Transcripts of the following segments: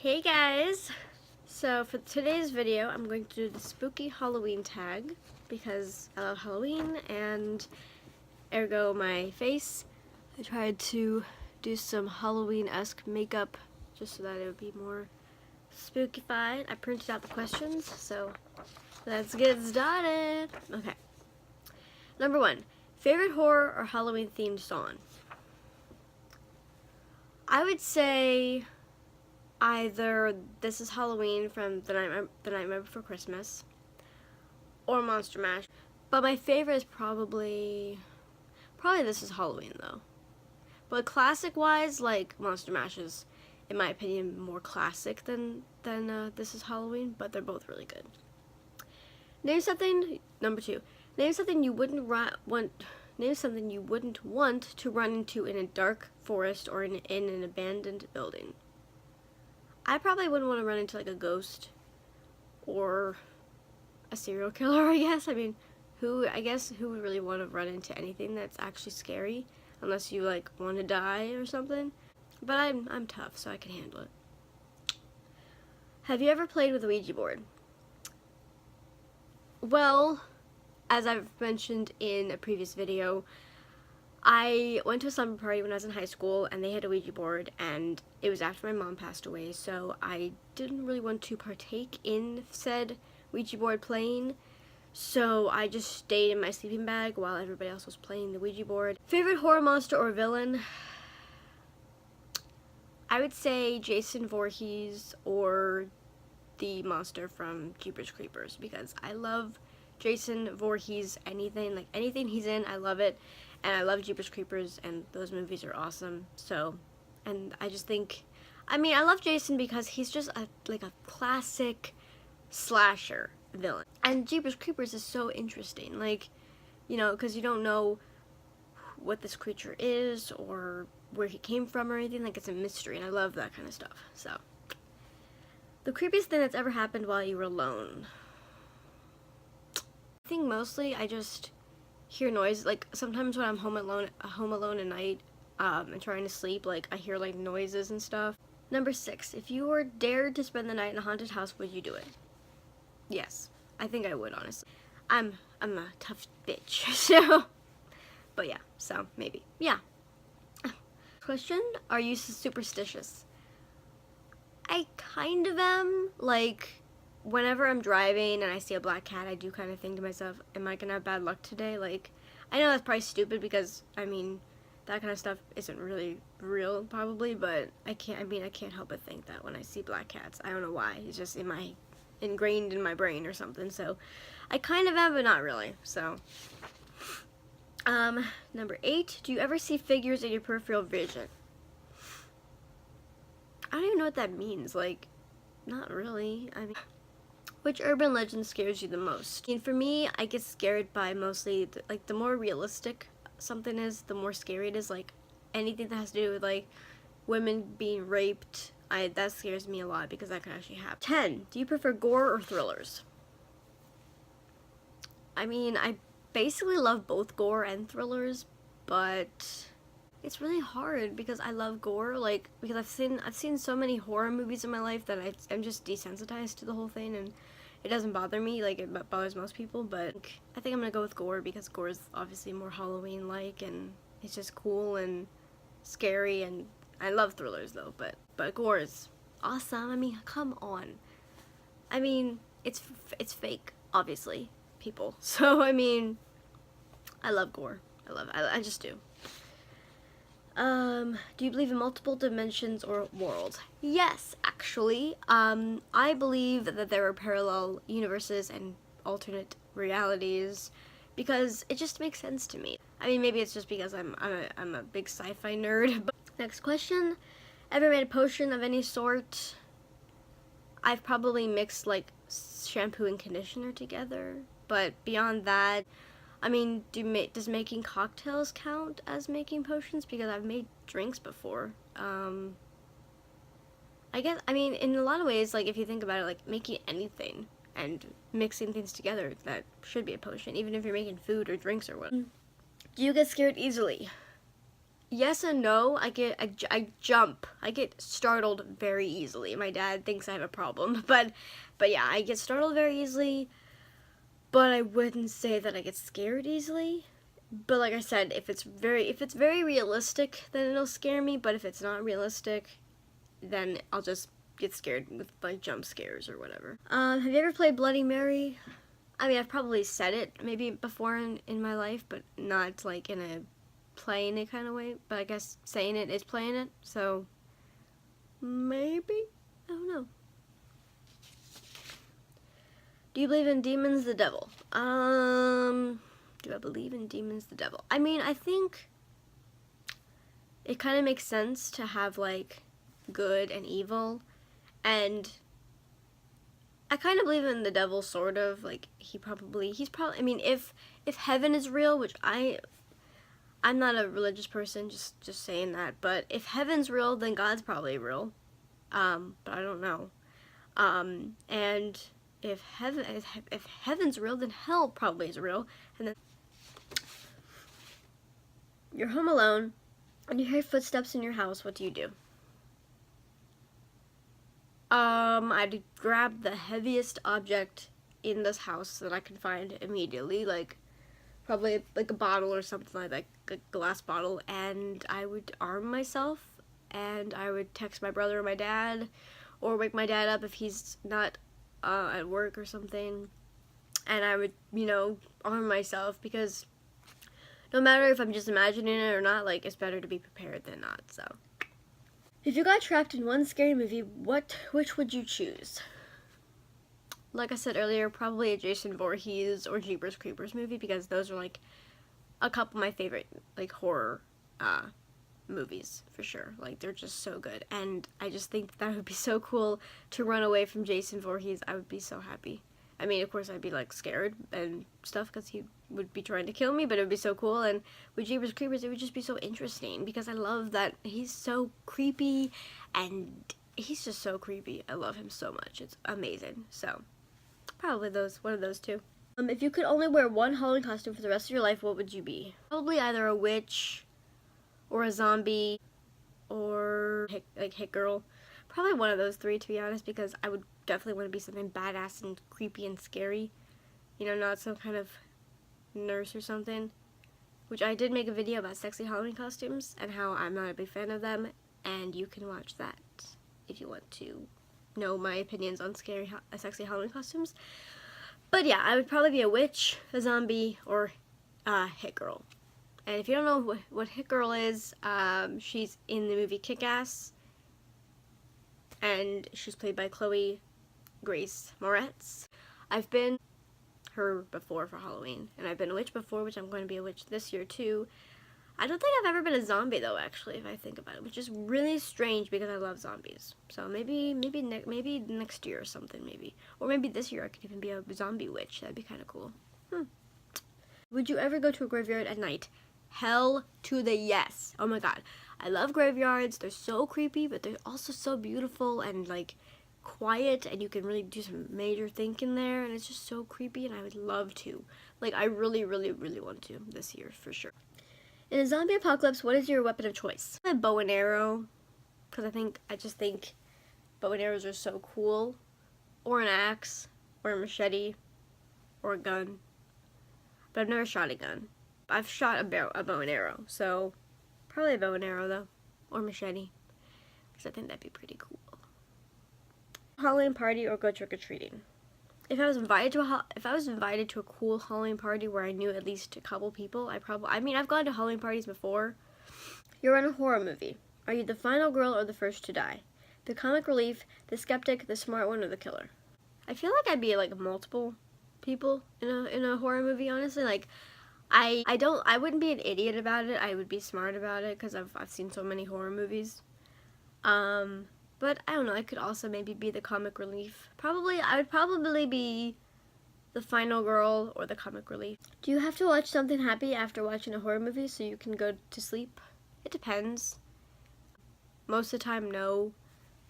Hey guys! So for today's video, I'm going to do the spooky Halloween tag because I love Halloween and ergo my face. I tried to do some Halloween-esque makeup just so that it would be more spookified. I printed out the questions, so let's get started. Okay. Number 1, favorite horror or Halloween themed song? I would say either This Is Halloween from The Nightmare Before Christmas or Monster Mash. But my favorite is probably This Is Halloween though. But classic wise, like Monster Mash is, in my opinion, more classic than This Is Halloween, but they're both really good. Name something, number 2, name something you wouldn't want to run into in a dark forest or in an abandoned building. I probably wouldn't want to run into like a ghost or a serial killer, I guess. I mean, who would really want to run into anything that's actually scary unless you like want to die or something? But I'm tough, so I can handle it. Have you ever played with a Ouija board? Well, as I've mentioned in a previous video, I went to a slumber party when I was in high school, and they had a Ouija board, and it was after my mom passed away, so I didn't really want to partake in said Ouija board playing, so I just stayed in my sleeping bag while everybody else was playing the Ouija board. Favorite horror monster or villain? I would say Jason Voorhees or the monster from Jeepers Creepers, because I love Jason Voorhees, anything he's in, I love it. And I love Jeepers Creepers, and those movies are awesome. So, and I just think, I love Jason because he's just a classic slasher villain. And Jeepers Creepers is so interesting, because you don't know what this creature is or where he came from or anything. It's a mystery, and I love that kind of stuff. So, the creepiest thing that's ever happened while you were alone. I think mostly I just hear noise, sometimes when I'm home alone at night, and trying to sleep, I hear noises and stuff. Number 6, if you were dared to spend the night in a haunted house, would you do it? Yes, I think I would, honestly. I'm a tough bitch, so, but yeah, so maybe, yeah. Question, are you superstitious? I kind of am, whenever I'm driving and I see a black cat, I do kind of think to myself, am I gonna have bad luck today? I know that's probably stupid because, that kind of stuff isn't really real, probably, but I can't help but think that when I see black cats. I don't know why. It's just ingrained in my brain or something, so I kind of am, but not really, so. Number 8, do you ever see figures in your peripheral vision? I don't even know what that means, not really, Which urban legend scares you the most? For me, I get scared by mostly, the more realistic something is, the more scary it is. Anything that has to do with, women being raped, that scares me a lot because that could actually happen. 10, do you prefer gore or thrillers? I basically love both gore and thrillers, but it's really hard because I love gore, because I've seen so many horror movies in my life that I'm just desensitized to the whole thing, and it doesn't bother me like it bothers most people, but I think I'm gonna go with gore because gore is obviously more Halloween-like, and it's just cool and scary, and I love thrillers though, but gore is awesome. Come on. It's fake, obviously, people. So, I love gore. I just do. Do you believe in multiple dimensions or worlds? Yes, actually. I believe that there are parallel universes and alternate realities because it just makes sense to me. Maybe it's just because I'm a big sci-fi nerd. But next question. Ever made a potion of any sort? I've probably mixed shampoo and conditioner together, but beyond that, does making cocktails count as making potions? Because I've made drinks before. I guess, in a lot of ways, if you think about it, making anything and mixing things together, that should be a potion, even if you're making food or drinks or whatever. Do you get scared easily? yes and no. I jump. I get startled very easily. My dad thinks I have a problem, but yeah, I get startled very easily. But I wouldn't say that I get scared easily. But like I said, if it's very realistic, then it'll scare me. But if it's not realistic, then I'll just get scared with like jump scares or whatever. Have you ever played Bloody Mary? I mean, I've probably said it maybe before in my life, but not like in a playing it kind of way. But I guess saying it is playing it, so maybe, I don't know. Do you believe in demons, the devil? Do I believe in demons, the devil? I mean, I think it kind of makes sense to have like good and evil, and I kind of believe in the devil, sort of. Like he's probably. I mean, if heaven is real, which I'm not a religious person, just saying that. But if heaven's real, then God's probably real. But I don't know. And if heaven's real, then hell probably is real. And then you're home alone, and you hear footsteps in your house. What do you do? I'd grab the heaviest object in this house that I can find immediately, like probably like a bottle or something like that, a glass bottle, and I would arm myself, and I would text my brother or my dad, or wake my dad up if he's not at work or something, and I would, arm myself, because no matter if I'm just imagining it or not, like, it's better to be prepared than not, so. If you got trapped in one scary movie, which would you choose? Like I said earlier, probably a Jason Voorhees or Jeepers Creepers movie, because those are like a couple of my favorite like horror movies for sure. Like they're just so good, and I just think that would be so cool to run away from Jason Voorhees. I would be so happy. I mean, of course, I'd be like scared and stuff because he would be trying to kill me, but it would be so cool. And with Jeepers Creepers, it would just be so interesting because I love that he's so creepy, and he's just so creepy. I love him so much. It's amazing. So probably one of those two. If you could only wear one Halloween costume for the rest of your life, what would you be? Probably either a witch or a zombie or hit girl. Probably one of those three, to be honest, because I would definitely want to be something badass and creepy and scary. Not some kind of nurse or something. Which I did make a video about sexy Halloween costumes and how I'm not a big fan of them, and you can watch that if you want to know my opinions on sexy Halloween costumes. But yeah, I would probably be a witch, a zombie, or a hit girl. And if you don't know what hit girl is, she's in the movie Kick-Ass, and she's played by Chloe Grace Moretz. I've been her before for Halloween, and I've been a witch before, which I'm going to be a witch this year too. I don't think I've ever been a zombie though, actually, if I think about it, which is really strange because I love zombies. So maybe next year or something, maybe, or maybe this year I could even be a zombie witch. That'd be kind of cool. Would you ever go to a graveyard at night? Hell to the yes. Oh my god, I love graveyards. They're so creepy, but they're also so beautiful and like quiet, and you can really do some major thinking there, and it's just so creepy, and I would love to. Like, I really, really, really want to this year for sure. In a zombie apocalypse, what is your weapon of choice? A bow and arrow, because I just think bow and arrows are so cool, or an axe, or a machete, or a gun. But I've never shot a gun. I've shot a bow and arrow, so probably a bow and arrow though, or machete, because I think that'd be pretty cool. Halloween party or go trick-or-treating? If I was invited to a cool Halloween party where I knew at least a couple people, I've gone to Halloween parties before. You're in a horror movie. Are you the final girl or the first to die? The comic relief, the skeptic, the smart one, or the killer? I feel like I'd be like multiple people in a horror movie, honestly. Like I wouldn't be an idiot about it. I would be smart about it because I've seen so many horror movies. But I don't know, I could also maybe be the comic relief. I would probably be the final girl or the comic relief. Do you have to watch something happy after watching a horror movie so you can go to sleep? It depends. Most of the time, no,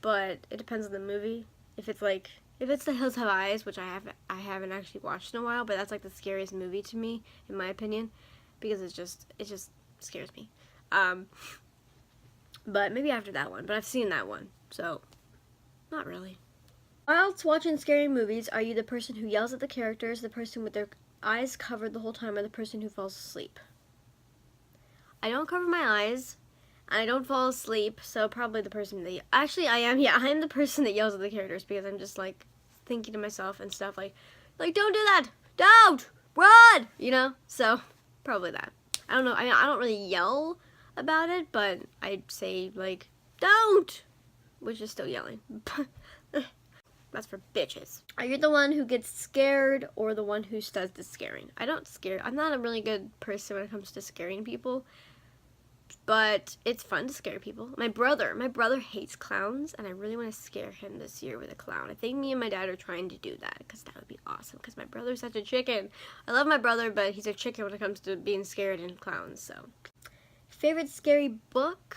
but it depends on the movie. If it's The Hills Have Eyes, which I haven't actually watched in a while, but that's like the scariest movie to me, in my opinion, because it just scares me. But maybe after that one. But I've seen that one, so not really. Whilst watching scary movies, are you the person who yells at the characters, the person with their eyes covered the whole time, or the person who falls asleep? I don't cover my eyes, and I don't fall asleep, so probably the person that... Actually, I am the person that yells at the characters, because I'm just, like, thinking to myself and stuff, like, don't do that! Don't! Run! You know? So, probably that. I don't know, I mean, I don't really yell about it, but I'd say, like, don't! Which is still yelling. That's for bitches. Are you the one who gets scared or the one who does the scaring? I don't scare. I'm not a really good person when it comes to scaring people, but it's fun to scare people. My brother hates clowns, and I really want to scare him this year with a clown. I think me and my dad are trying to do that, because that would be awesome, because my brother's such a chicken. I love my brother, but he's a chicken when it comes to being scared and clowns, so. Favorite scary book?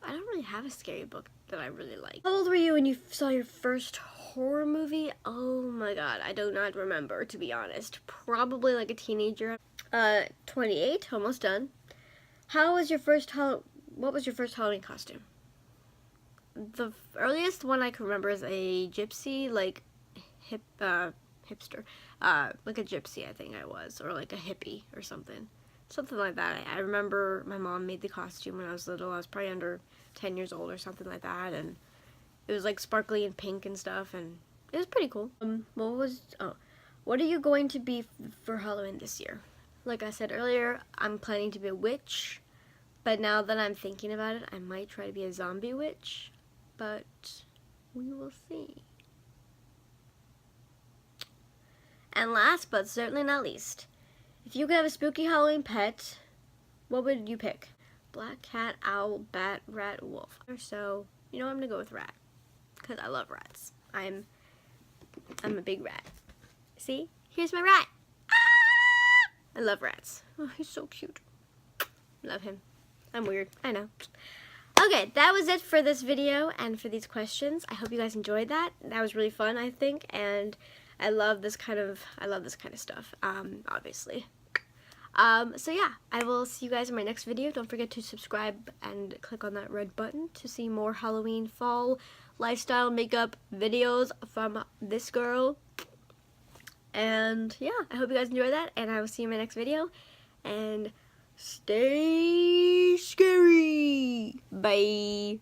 I don't really have a scary book that I really like. How old were you when you saw your first horror movie? Oh my god, I do not remember, to be honest. Probably like a teenager. 28, almost done. What was your first Halloween costume? The earliest one I can remember is a gypsy, like hipster, like a gypsy I think I was, or like a hippie or something. Something like that. I remember my mom made the costume when I was little. I was probably under 10 years old or something like that, and it was like sparkly and pink and stuff, and it was pretty cool. What are you going to be for Halloween this year? Like I said earlier, I'm planning to be a witch, but now that I'm thinking about it, I might try to be a zombie witch, but we will see. And last but certainly not least, if you could have a spooky Halloween pet, what would you pick? Black cat, owl, bat, rat, wolf. So, you know, I'm gonna go with rat, because I love rats. I'm a big rat. See? Here's my rat. Ah! I love rats. Oh, he's so cute. Love him. I'm weird. I know. Okay, that was it for this video and for these questions. I hope you guys enjoyed that. That was really fun, I think, and I love this kind of stuff, obviously. So yeah, I will see you guys in my next video. Don't forget to subscribe and click on that red button to see more Halloween fall lifestyle makeup videos from this girl. And yeah, I hope you guys enjoy that, and I will see you in my next video. And stay scary. Bye.